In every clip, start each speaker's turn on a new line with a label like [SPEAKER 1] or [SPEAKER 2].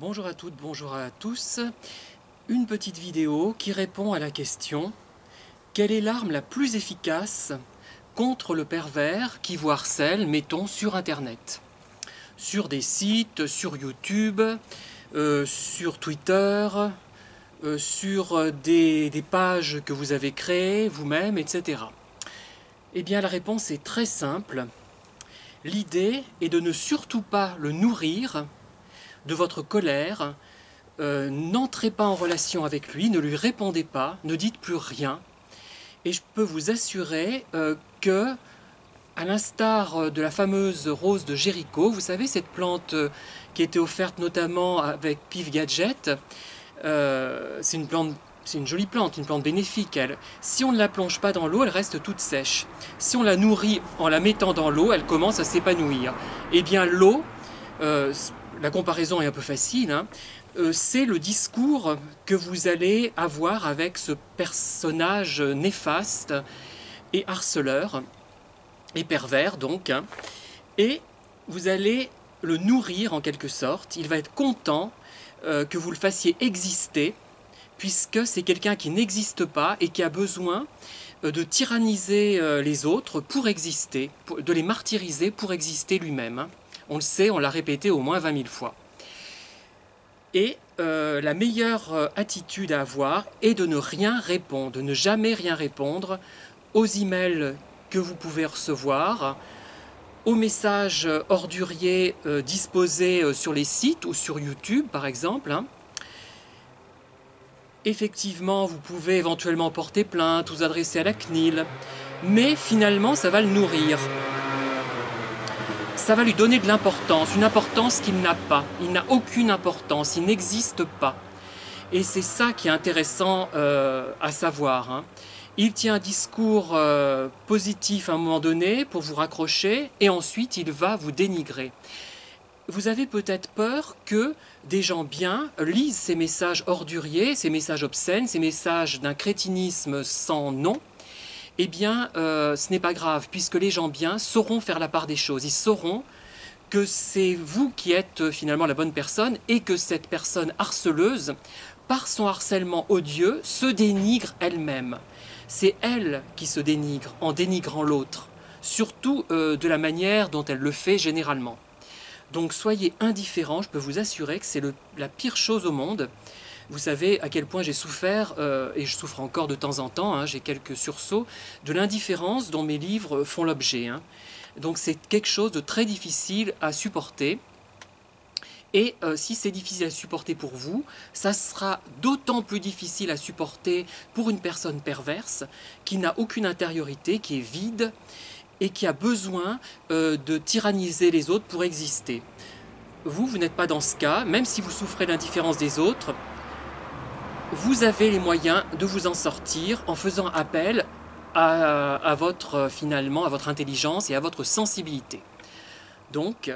[SPEAKER 1] Bonjour à toutes, bonjour à tous. Une petite vidéo qui répond à la question: quelle est l'arme la plus efficace contre le pervers qui vous harcèle, mettons, sur Internet? Sur des sites, sur YouTube, sur Twitter, sur des pages que vous avez créées vous-même, etc. Eh bien, la réponse est très simple. L'idée est de ne surtout pas le nourrir de votre colère. N'entrez pas en relation avec lui, ne lui répondez pas, ne dites plus rien. Et je peux vous assurer que, à l'instar de la fameuse rose de Jéricho, vous savez, cette plante qui était offerte notamment avec Pif Gadget, c'est une jolie plante, une plante bénéfique. Si on ne la plonge pas dans l'eau, elle reste toute sèche. Si on la nourrit en la mettant dans l'eau, elle commence à s'épanouir. Eh bien, l'eau, la comparaison est un peu facile, hein, c'est le discours que vous allez avoir avec ce personnage néfaste et harceleur et pervers donc, hein, et vous allez le nourrir en quelque sorte. Il va être content que vous le fassiez exister, puisque c'est quelqu'un qui n'existe pas et qui a besoin de tyranniser les autres pour exister, de les martyriser pour exister lui-même, hein. On le sait, on l'a répété au moins 20 000 fois. Et la meilleure attitude à avoir est de ne rien répondre, de ne jamais rien répondre aux emails que vous pouvez recevoir, aux messages orduriers disposés sur les sites ou sur YouTube par exemple, hein. Effectivement, vous pouvez éventuellement porter plainte, vous adresser à la CNIL, mais finalement ça va le nourrir. Ça va lui donner de l'importance, une importance qu'il n'a pas. Il n'a aucune importance, il n'existe pas. Et c'est ça qui est intéressant à savoir, hein. Il tient un discours positif à un moment donné pour vous raccrocher, et ensuite il va vous dénigrer. Vous avez peut-être peur que des gens bien lisent ces messages orduriers, ces messages obscènes, ces messages d'un crétinisme sans nom. Eh bien, ce n'est pas grave, puisque les gens bien sauront faire la part des choses. Ils sauront que c'est vous qui êtes finalement la bonne personne et que cette personne harceleuse, par son harcèlement odieux, se dénigre elle-même. C'est elle qui se dénigre en dénigrant l'autre, surtout de la manière dont elle le fait généralement. Donc soyez indifférents, je peux vous assurer que c'est la pire chose au monde. Vous savez à quel point j'ai souffert, et je souffre encore de temps en temps, hein, j'ai quelques sursauts, de l'indifférence dont mes livres font l'objet, hein. Donc c'est quelque chose de très difficile à supporter. Et si c'est difficile à supporter pour vous, ça sera d'autant plus difficile à supporter pour une personne perverse qui n'a aucune intériorité, qui est vide et qui a besoin de tyranniser les autres pour exister. Vous n'êtes pas dans ce cas, même si vous souffrez l'indifférence des autres. Vous avez les moyens de vous en sortir en faisant appel à votre, finalement, à votre intelligence et à votre sensibilité. Donc,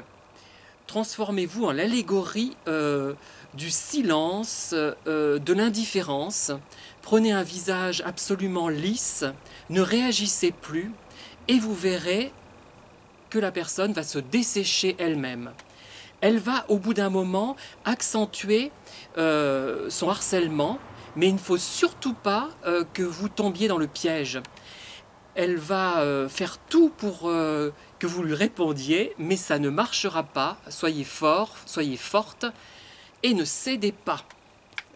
[SPEAKER 1] transformez-vous en l'allégorie du silence, de l'indifférence. Prenez un visage absolument lisse, ne réagissez plus, et vous verrez que la personne va se dessécher elle-même. Elle va, au bout d'un moment, accentuer son harcèlement, mais il ne faut surtout pas que vous tombiez dans le piège. Elle va faire tout pour que vous lui répondiez, mais ça ne marchera pas. Soyez fort, soyez forte, et ne cédez pas.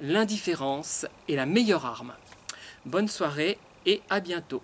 [SPEAKER 1] L'indifférence est la meilleure arme. Bonne soirée et à bientôt.